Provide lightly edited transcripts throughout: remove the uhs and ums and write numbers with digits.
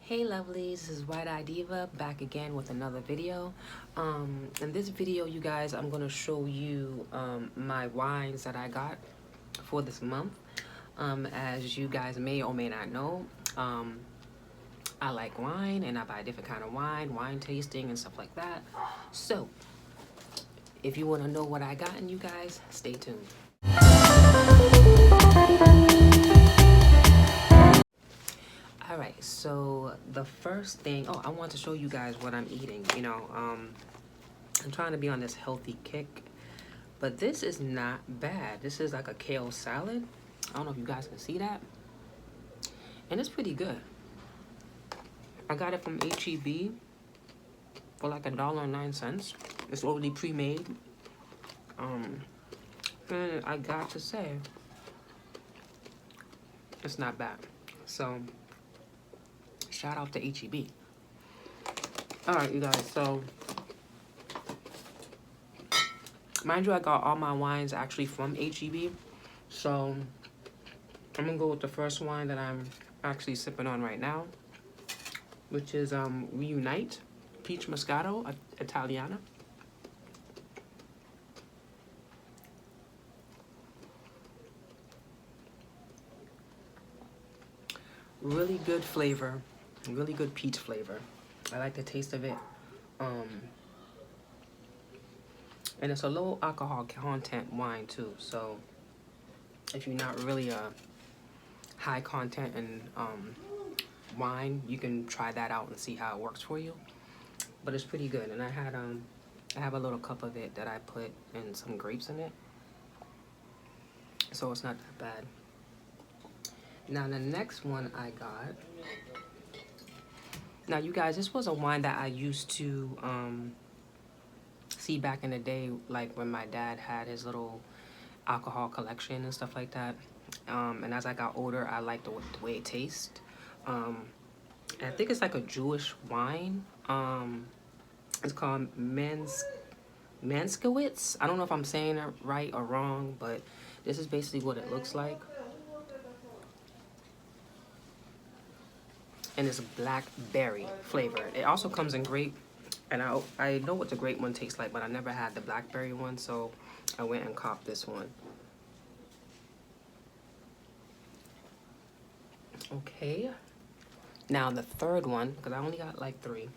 Hey lovelies, this is White Eye Diva back again with another video. In this video, you guys, I'm going to show you my wines that I got for this month. As you guys may or may not know, I like wine and I buy different kind of wine tasting and stuff like that. So, if you want to know what I got, and you guys, stay tuned. Alright, so the first thing, I want to show you guys what I'm eating. I'm trying to be on this healthy kick, but this is not bad. This is like a kale salad. I don't know if you guys can see that. And it's pretty good. I got it from HEB for like $1.09. It's already pre-made. And I got to say, it's not bad. So, shout out to HEB. Alright, you guys, so mind you, I got all my wines actually from HEB. So I'm gonna go with the first wine that I'm actually sipping on right now, which is Reunite Peach Moscato Italiana. Really good flavor, really good peach flavor. I like the taste of it. And it's a low alcohol content wine too, so if you're not really a high content in wine, you can try that out and see how it works for you. But it's pretty good. And I have a little cup of it that I put in some grapes in it, so it's not that bad. Now the next one I got, now you guys, this was a wine that I used to see back in the day, like when my dad had his little alcohol collection and stuff like that. And as I got older, I liked the way it tastes. And I think it's like a Jewish wine. It's called Manskowitz. I don't know if I'm saying it right or wrong, but this is basically what it looks like. And it's blackberry flavored. It also comes in grape. And I know what the grape one tastes like, but I never had the blackberry one, so I went and copped this one. Okay. Now the third one, because I only got like 3.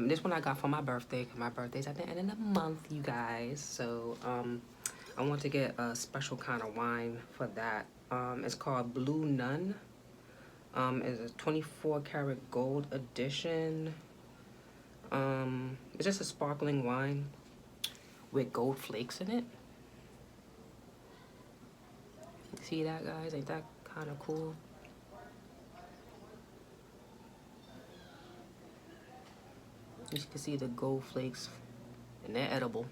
This one I got for my birthday, because my birthday's at the end of the month, you guys. So I want to get a special kind of wine for that. It's called Blue Nun. It's a 24 karat gold edition. It's just a sparkling wine with gold flakes in it. See that, guys? Ain't that kind of cool? You can see the gold flakes, and they're edible.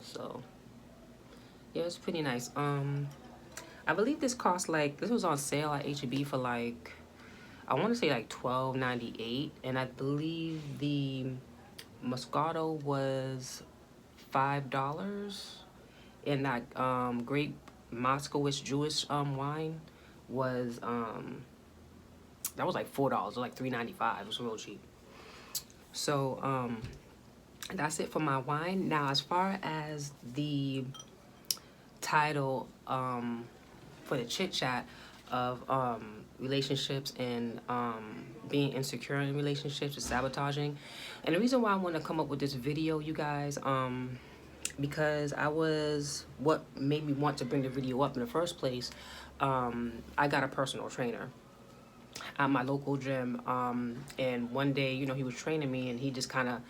So yeah, it's pretty nice. I believe this cost this was on sale at HEB for like, I want to say like $12.98, and I believe the Moscato was $5, and that grape Moskowitz Jewish wine was that was like $4. It was like $3.95. It was real cheap. So that's it for my wine. Now as far as the title for the chit chat of relationships and being insecure in relationships, is sabotaging. And the reason why I want to come up with this video, you guys, because what made me want to bring the video up in the first place, I got a personal trainer at my local gym, and one day, he was training me, and he just kind of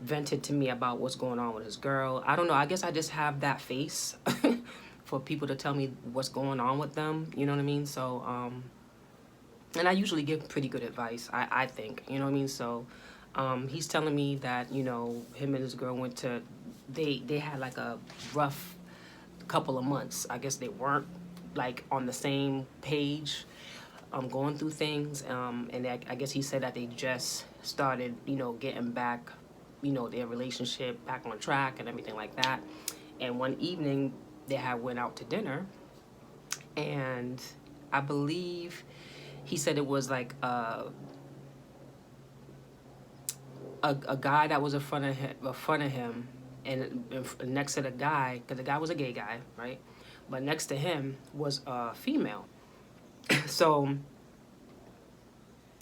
vented to me about what's going on with his girl. I don't know, I guess I just have that face for people to tell me what's going on with them, you know what I mean? So and I usually give pretty good advice, I think, you know what I mean? So he's telling me that, him and his girl went to, they had like a rough couple of months. I guess they weren't like on the same page, going through things, and I guess he said that they just started, getting back, their relationship back on track and everything like that. And one evening they had went out to dinner, and I believe he said it was like a guy that was in front of him, and next to the guy, because the guy was a gay guy, right? But next to him was a female. So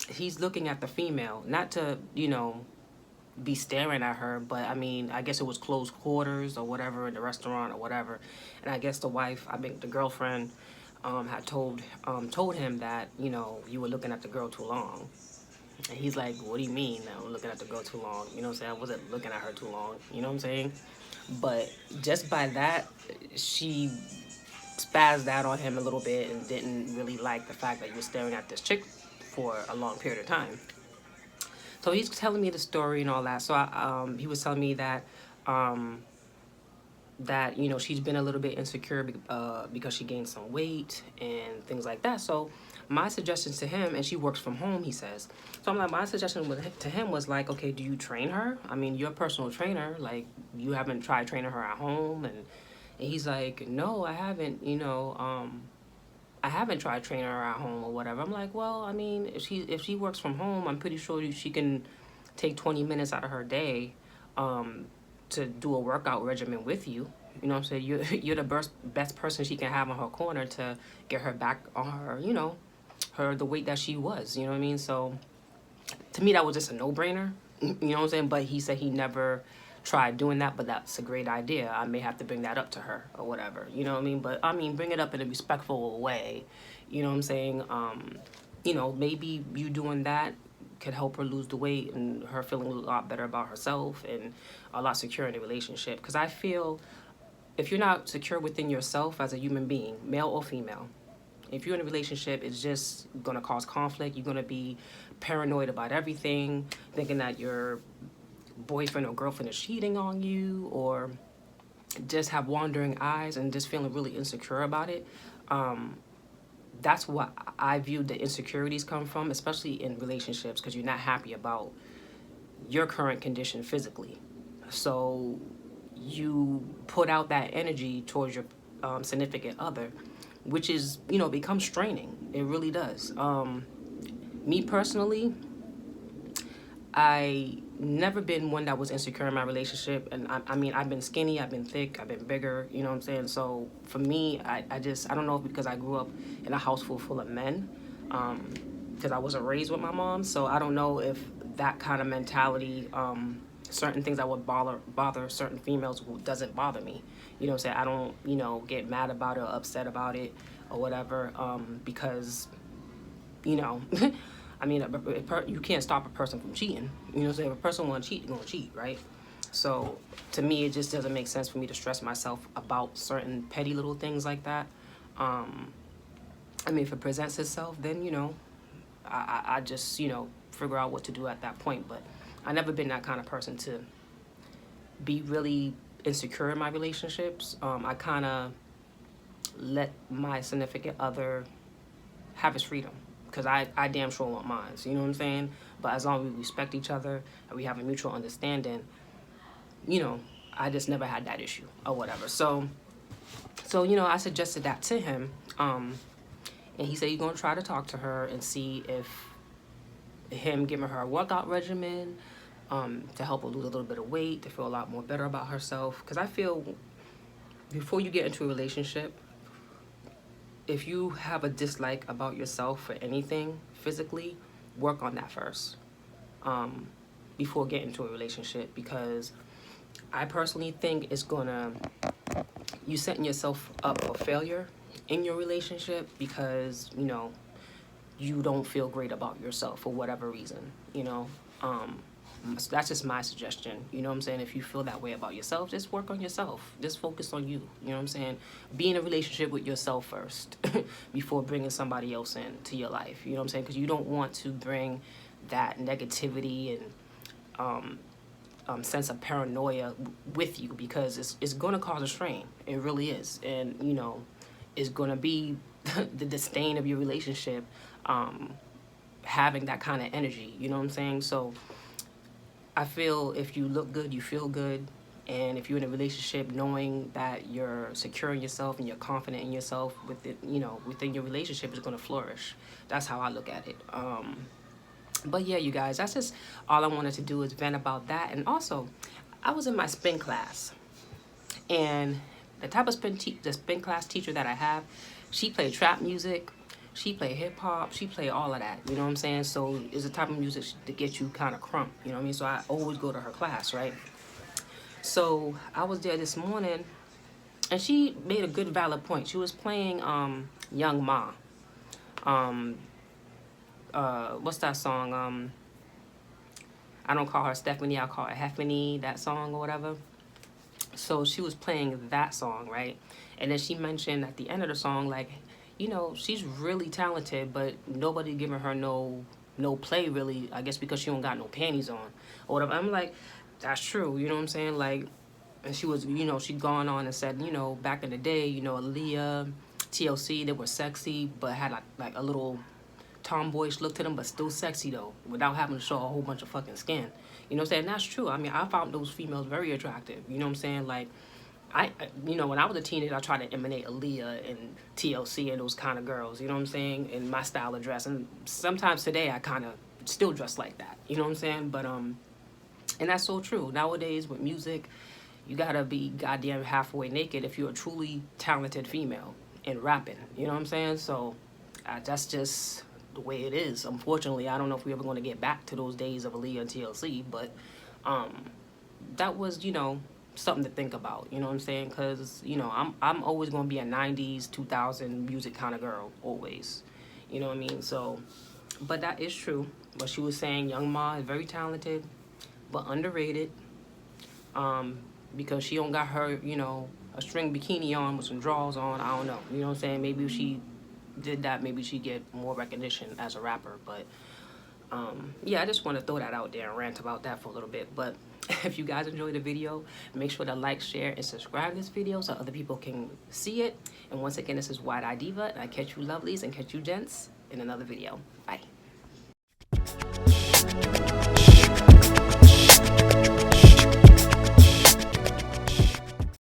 he's looking at the female, not to, be staring at her, but I mean, I guess it was close quarters or whatever in the restaurant or whatever. And I guess the wife, I mean, the girlfriend, had told him that, you were looking at the girl too long. And he's like, what do you mean I'm looking at the girl too long? You know what I'm saying? I wasn't looking at her too long. You know what I'm saying? But just by that, she spazzed out on him a little bit and didn't really like the fact that he was staring at this chick for a long period of time. So he's telling me the story and all that. So he was telling me that she's been a little bit insecure because she gained some weight and things like that. So my suggestion to him, and she works from home, he says. So I'm like, my suggestion to him was like, okay, do you train her? I mean, you're a personal trainer. Like, you haven't tried training her at home? And he's like, no, I haven't. I haven't tried training her at home or whatever. I'm like, well, I mean, if she works from home, I'm pretty sure she can take 20 minutes out of her day to do a workout regimen with you. You know what I'm saying? You're the best person she can have on her corner to get her back on her, the weight that she was. You know what I mean? So to me, that was just a no-brainer. You know what I'm saying? But he said he never tried doing that, but that's a great idea. I may have to bring that up to her or whatever. You know what I mean? But I mean, bring it up in a respectful way. You know what I'm saying? Maybe you doing that could help her lose the weight and her feeling a lot better about herself and a lot secure in the relationship. Because I feel if you're not secure within yourself as a human being, male or female, if you're in a relationship, it's just going to cause conflict. You're going to be paranoid about everything, thinking that your boyfriend or girlfriend is cheating on you, or just have wandering eyes and just feeling really insecure about it. That's what I view the insecurities come from, especially in relationships, because you're not happy about your current condition physically. So you put out that energy towards your significant other, which is, becomes straining. It really does. Me personally, I never been one that was insecure in my relationship. And I mean, I've been skinny, I've been thick, I've been bigger, you know what I'm saying? So for me, I don't know if because I grew up in a house full of men, because I wasn't raised with my mom. So I don't know if that kind of mentality, certain things that would bother certain females doesn't bother me. You know what I'm saying? I don't, get mad about it or upset about it or whatever, because, I mean, you can't stop a person from cheating. You know what I'm saying? If a person want to cheat, they're going to cheat, right? So to me, it just doesn't make sense for me to stress myself about certain petty little things like that. I mean, if it presents itself, then, I just, figure out what to do at that point. But I never been that kind of person to be really insecure in my relationships. I kind of let my significant other have his freedom, because I damn sure want mine. You know what I'm saying? But as long as we respect each other and we have a mutual understanding, I just never had that issue or whatever. So I suggested that to him, and he said he's gonna try to talk to her and see if him giving her a workout regimen to help her lose a little bit of weight, to feel a lot more better about herself. Because I feel before you get into a relationship, if you have a dislike about yourself for anything physically, work on that first before getting into a relationship. Because I personally think it's you setting yourself up for failure in your relationship, because you don't feel great about yourself for whatever reason. So that's just my suggestion. You know what I'm saying? If you feel that way about yourself, just work on yourself. Just focus on you. You know what I'm saying? Be in a relationship with yourself first before bringing somebody else into your life. You know what I'm saying? Because you don't want to bring that negativity and sense of paranoia with you, because it's going to cause a strain. It really is. And, it's going to be the disdain of your relationship having that kind of energy. You know what I'm saying? So I feel if you look good, you feel good, And if you're in a relationship, knowing that you're secure in yourself and you're confident in yourself within, you know, within your relationship is going to flourish. That's how I look at it. But yeah, you guys, that's just all I wanted to do is vent about that. And also, I was in my spin class, and the type of the spin class teacher that I have, she played trap music, she played hip hop, she played all of that. You know what I'm saying? So it's the type of music to get you kind of crunk. You know what I mean? So I always go to her class, right? So I was there this morning, and she made a good valid point. She was playing Young Ma. Um, what's that song? I don't call her Stephanie, I call her Heffany, that song or whatever. So she was playing that song, right? And then she mentioned at the end of the song, like, you know, she's really talented, but nobody giving her no play really, I guess because she don't got no panties on or whatever. I'm like, that's true, you know what I'm saying? Like, and she was, you know, she gone on and said, you know, back in the day, you know, Aaliyah, TLC, they were sexy, but had like a little tomboyish look to them, but still sexy though, without having to show a whole bunch of fucking skin. You know what I'm saying? That's true. I mean, I found those females very attractive. You know what I'm saying? Like, you know, when I was a teenager, I tried to imitate Aaliyah and TLC and those kind of girls. You know what I'm saying? In my style of dress, and sometimes today I kind of still dress like that. You know what I'm saying? But and that's so true. Nowadays with music, you gotta be goddamn halfway naked if you're a truly talented female in rapping. You know what I'm saying? So that's just the way it is. Unfortunately, I don't know if we're ever going to get back to those days of Aaliyah and TLC, but that was, you know, something to think about. You know what I'm saying? Because, you know, I'm always going to be a 90s, 2000 music kind of girl, always. You know what I mean? So, but that is true. What she was saying, Young Ma is very talented, but underrated. Because she don't got her, you know, a string bikini on with some drawers on. I don't know. You know what I'm saying? Maybe if she did that, maybe she'd get more recognition as a rapper. But yeah, I just want to throw that out there and rant about that for a little bit. But if you guys enjoyed the video, make sure to like, share, and subscribe to this video so other people can see it. And once again, this is Wide Eye Diva, and I catch you lovelies and catch you gents in another video. Bye.